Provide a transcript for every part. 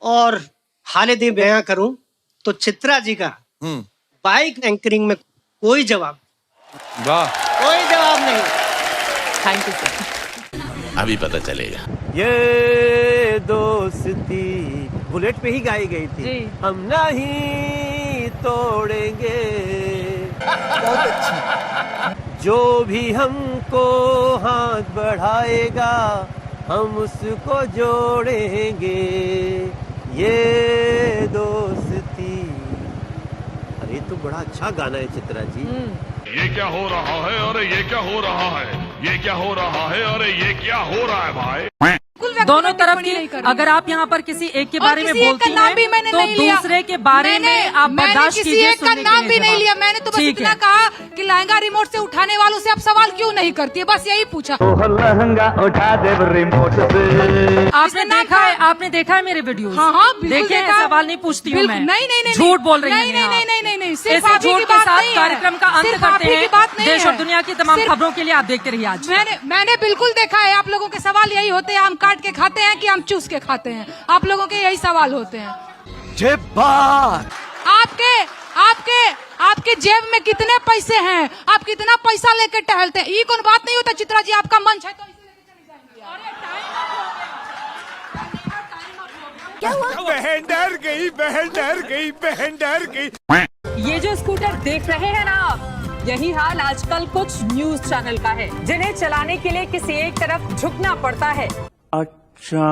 और हालिद बयां करूं तो चित्रा जी का बाइक एंकरिंग में कोई जवाब नहीं। Thank you sir. अभी पता चलेगा। ये दोस्ती बुलेट पे ही गाई गई थी जी। हम नहीं तोड़ेंगे। बहुत अच्छी। जो भी हमको हाथ बढ़ाएगा हम उसको जोड़ेंगे। ये दोस्ती। अरे तो बड़ा अच्छा गाना है चित्रा जी। ये क्या हो रहा है? अरे ये क्या हो रहा है? ये क्या हो रहा है? अरे ये क्या हो रहा है भाई? दोनों तरफ की अगर आप यहाँ पर किसी एक के बारे में बोलती हैं तो दूसरे के बारे में आप बर्दाश्त कीजिए। किसी एक का नाम भी नहीं लिया मैंने, तो बस इतना कहा कि लहंगा रिमोट से उठाने वालों से आप सवाल क्यों नहीं करती है, बस यही पूछा। लहंगा उठा दे रिमोट से। आपने देखा है मेरे वीडियो? हाँ बिल्कुल देखे हैं, सवाल नहीं पूछती हूँ मैं। नहीं झूठ बोल रही है। नहीं सिर्फ आप ही की के बात साथ नहीं है। कार्यक्रम का अंत सिर्फ आप करते ही की बात हैं। नहीं देश है। और दुनिया की तमाम खबरों के लिए आप देखते रहिए। आज मैंने बिल्कुल देखा है, आप लोगों के सवाल यही होते हैं, हम काट के खाते हैं कि हम चूस के खाते हैं, आप लोगों के यही सवाल होते हैं। आपके जेब में कितने पैसे हैं, आप कितना पैसा लेकर टहलते हैं, ये कौन बात नहीं होता। चित्रा जी आपका मंच है तो इसे लेकर चली जाएंगे। क्या हुआ? बहन डर गई। ये जो स्कूटर देख रहे हैं ना आप, यही हाल आजकल कुछ न्यूज चैनल का है, जिन्हें चलाने के लिए किसी एक तरफ झुकना पड़ता है। अच्छा।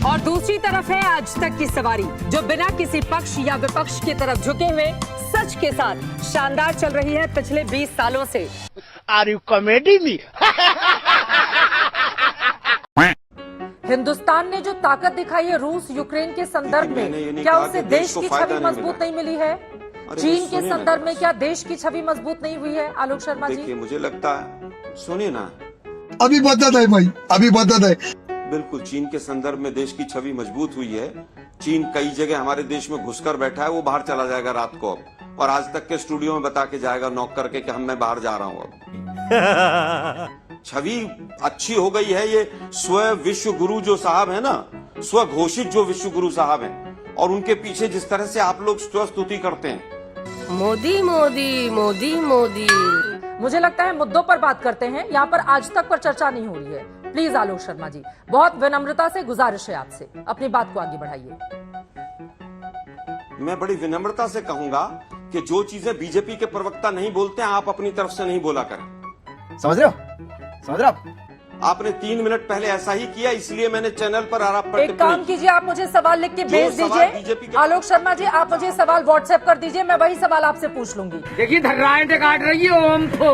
और दूसरी तरफ है आज तक की सवारी, जो बिना किसी पक्ष या विपक्ष की तरफ झुके हुए सच के साथ शानदार चल रही है पिछले 20 सालों से। Are you comedy me? Hindustan ने जो ताकत दिखाई है रूस यूक्रेन के संदर्भ में, क्या उससे देश की छवि मजबूत नहीं मिली है? चीन के संदर्भ में क्या देश की छवि मजबूत नहीं हुई है? आलोक शर्मा जी, देखिए मुझे लगता है, सुनिए ना, अभी बदत है भाई, अभी बदत है। बिल्कुल चीन के संदर्भ में देश की छवि मजबूत हुई है। चीन कई जगह हमारे देश में घुसकर बैठा है, वो बाहर चला जाएगा रात को अब, और आज तक के स्टूडियो में बता के जाएगा नॉक करके कि मैं बाहर जा रहा हूँ अब। छवि अच्छी हो गई है। ये स्व विश्व गुरु जो साहब है ना, स्व घोषित जो विश्व गुरु साहब हैं, और उनके पीछे जिस तरह से आप लोग स्व स्तुति करते हैं, मोदी मोदी मोदी मोदी। मुझे लगता है मुद्दों पर बात करते हैं, यहाँ पर आज तक पर चर्चा नहीं हो रही है। प्लीज आलोक शर्मा जी, बहुत विनम्रता से गुजारिश है आपसे, अपनी बात को आगे बढ़ाइए। मैं बड़ी विनम्रता से कहूंगा कि जो चीजें बीजेपी के प्रवक्ता नहीं बोलते हैं, आप अपनी तरफ से नहीं बोला करें। समझ रहे हो? आपने 3 मिनट पहले ऐसा ही किया, इसलिए मैंने चैनल पर एक काम कीजिए, आप मुझे सवाल लिख के भेज दीजिए। आलोक शर्मा जी, आप मुझे सवाल व्हाट्सएप कर दीजिए, मैं वही सवाल आपसे पूछ लूंगी। देखिए धर्राएं काट रही है ओम को।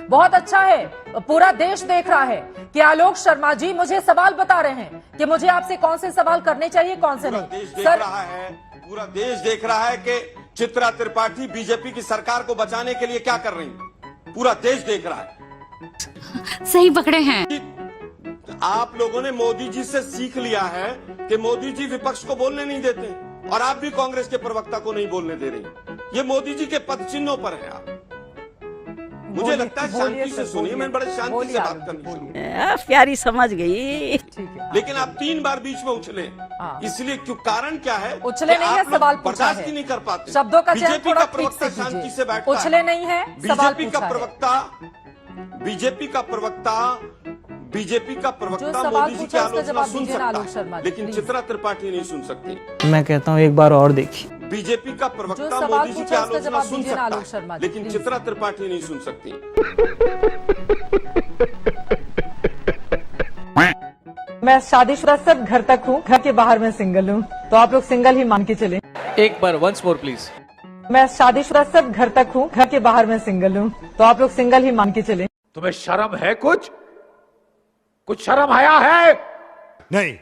बहुत अच्छा है, पूरा देश देख रहा है कि आलोक शर्मा जी मुझे सवाल बता रहे हैं कि मुझे आपसे कौन से सवाल करने चाहिए, कौन से नहीं। पूरा देश देख रहा है कि चित्रा त्रिपाठी बीजेपी की सरकार को बचाने के लिए क्या कर रही है। पूरा देश देख रहा है। सही पकड़े हैं आप लोगों ने मोदी जी से सीख लिया है कि मोदी जी विपक्ष को बोलने नहीं देते, और आप भी कांग्रेस के प्रवक्ता को नहीं बोलने दे रही। ये मोदी जी के पद चिन्हों पर है। आप मुझे लगता है शांति से सुनिए, मैं बड़े शांति से बात करनी शुरू। प्यारी समझ गई, लेकिन आप 3 बार बीच में उछले, इसलिए क्यों, कारण क्या है? उछले नहीं है, सवाल पूछा है। बर्दाश्त नहीं कर पाते शब्दों का चयन बीजेपी थोड़ा का प्रवक्ता ठीक से शांति से बैठता है। उछले नहीं है, सवाल पूछा है। बीजेपी का प्रवक्ता मोदी जी की आलोचना सुन सकता है, लेकिन चित्रा त्रिपाठी नहीं सुन सकती। मैं कहता हूँ एक बार और देखिए। बीजेपी का प्रवक्ता मोदी जी की आलोचना सुन सकता है, लेकिन चित्रा त्रिपाठी नहीं सुन सकती। मैं शादीशुदा सब घर तक हूँ, घर के बाहर मैं सिंगल हूँ, तो आप लोग सिंगल ही मान के चले। एक बार वंस मोर प्लीज। मैं शादीशुदा सब घर तक हूँ, घर के बाहर मैं सिंगल हूँ, तो आप लोग सिंगल ही मान के चले। तुम्हें शर्म है? कुछ शर्म आया है? नहीं।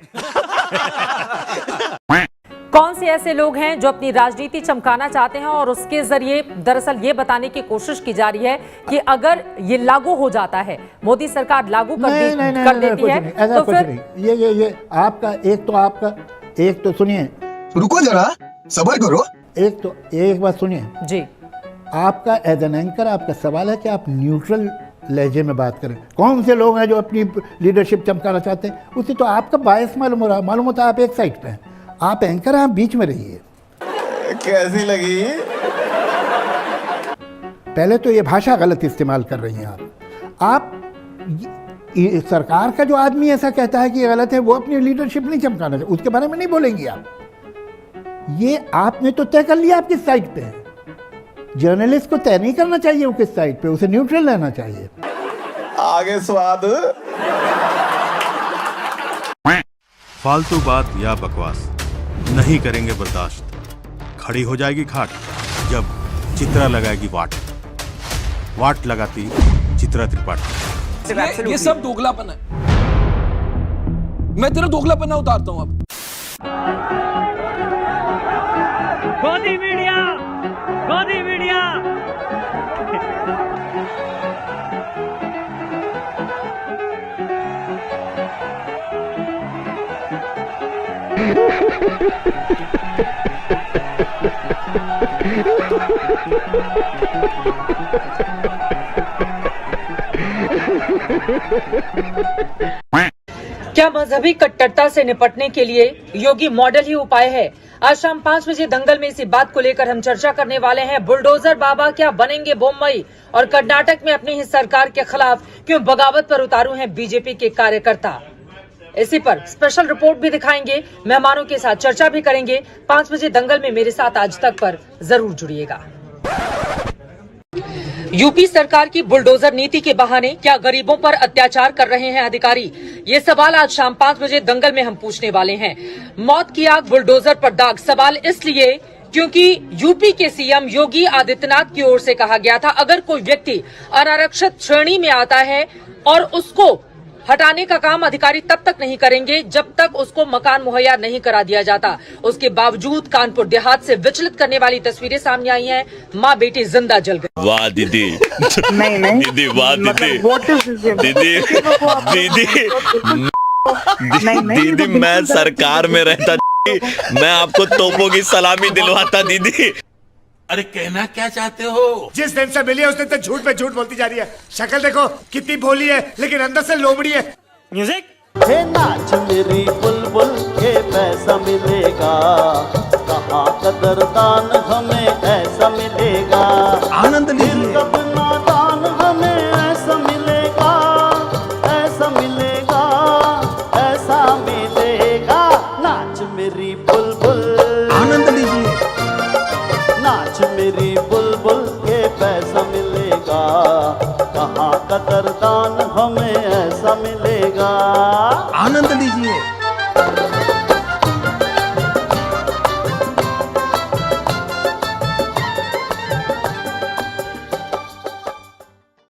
कौन से ऐसे लोग हैं जो अपनी राजनीति चमकाना चाहते हैं और उसके जरिए दरअसल ये बताने की कोशिश की जा रही है कि अगर ये लागू हो जाता है, मोदी सरकार लागू कर देती है, तो फिर ये आपका एक तो सुनिए, रुको जरा सब्र करो। एक बात सुनिए जी, आपका एज एन एंकर आपका सवाल है कि आप न्यूट्रल लहजे में बात करें। कौन से लोग हैं जो अपनी लीडरशिप चमकाना चाहते हैं? उससे तो आपका बायस मालूम हो रहा है। मालूम होता है आप एक साइड पे हैं, आप एंकर हैं, आप बीच में रहिए। कैसी लगी? पहले तो ये भाषा गलत इस्तेमाल कर रही हैं आप सरकार का जो आदमी ऐसा कहता है कि ये गलत है, वो अपनी लीडरशिप नहीं चमकाना चाहिए, उसके बारे में नहीं बोलेंगी आप। ये आपने तो तय कर लिया आप किस साइड पे हैं। जर्नलिस्ट को तय नहीं करना चाहिए वो किस साइड पे, उसे न्यूट्रल रहना चाहिए। आगे स्वाद। फालतू बात या बकवास नहीं करेंगे बर्दाश्त। खड़ी हो जाएगी खाट जब चित्रा लगाएगी वाट। वाट लगाती चित्रा त्रिपाठी। ये सब दोगलापन है। मैं तेरा दोगलापन उतारता हूं अब। गोदी मीडिया, गोदी मीडिया। क्या मजहबी कट्टरता से निपटने के लिए योगी मॉडल ही उपाय है? आज शाम 5 बजे दंगल में इसी बात को लेकर हम चर्चा करने वाले हैं। बुलडोजर बाबा क्या बनेंगे बोम्बई? और कर्नाटक में अपनी ही सरकार के खिलाफ क्यों बगावत पर उतारू हैं बीजेपी के कार्यकर्ता? इसी पर स्पेशल रिपोर्ट भी दिखाएंगे, मेहमानों के साथ चर्चा भी करेंगे। 5 बजे दंगल में मेरे साथ आज तक पर जरूर जुड़िएगा। यूपी सरकार की बुलडोजर नीति के बहाने क्या गरीबों पर अत्याचार कर रहे हैं अधिकारी? ये सवाल आज शाम 5 बजे दंगल में हम पूछने वाले हैं। मौत की आग बुलडोजर पर दाग, सवाल इसलिए क्योंकि यूपी के सीएम योगी आदित्यनाथ की ओर से कहा गया था अगर कोई व्यक्ति अनारक्षित श्रेणी में आता है और उसको हटाने का काम अधिकारी तब तक नहीं करेंगे जब तक उसको मकान मुहैया नहीं करा दिया जाता। उसके बावजूद कानपुर देहात से विचलित करने वाली तस्वीरें सामने आई हैं। माँ बेटी जिंदा जल गई। वाह दीदी। नहीं नहीं दीदी, वाह दीदी। दीदी दीदी मैं सरकार में रहता, मैं आपको तोपों की सलामी दिलवाता दीदी। अरे कहना क्या चाहते हो? जिस दिन से मिली है उस दिन से झूठ पे झूठ बोलती जा रही है। शक्ल देखो कितनी भोली है, लेकिन अंदर से लोमड़ी है। म्यूजिक। हे नाच मेरी बुलबुल, ये पैसा मिलेगा कहाँ? कदरदान हमें ऐसा मिलेगा। आनंद लीजिए। नादान हमें ऐसा मिलेगा, ऐसा मिलेगा, ऐसा मिलेगा। नाच मेरी बुलबुल।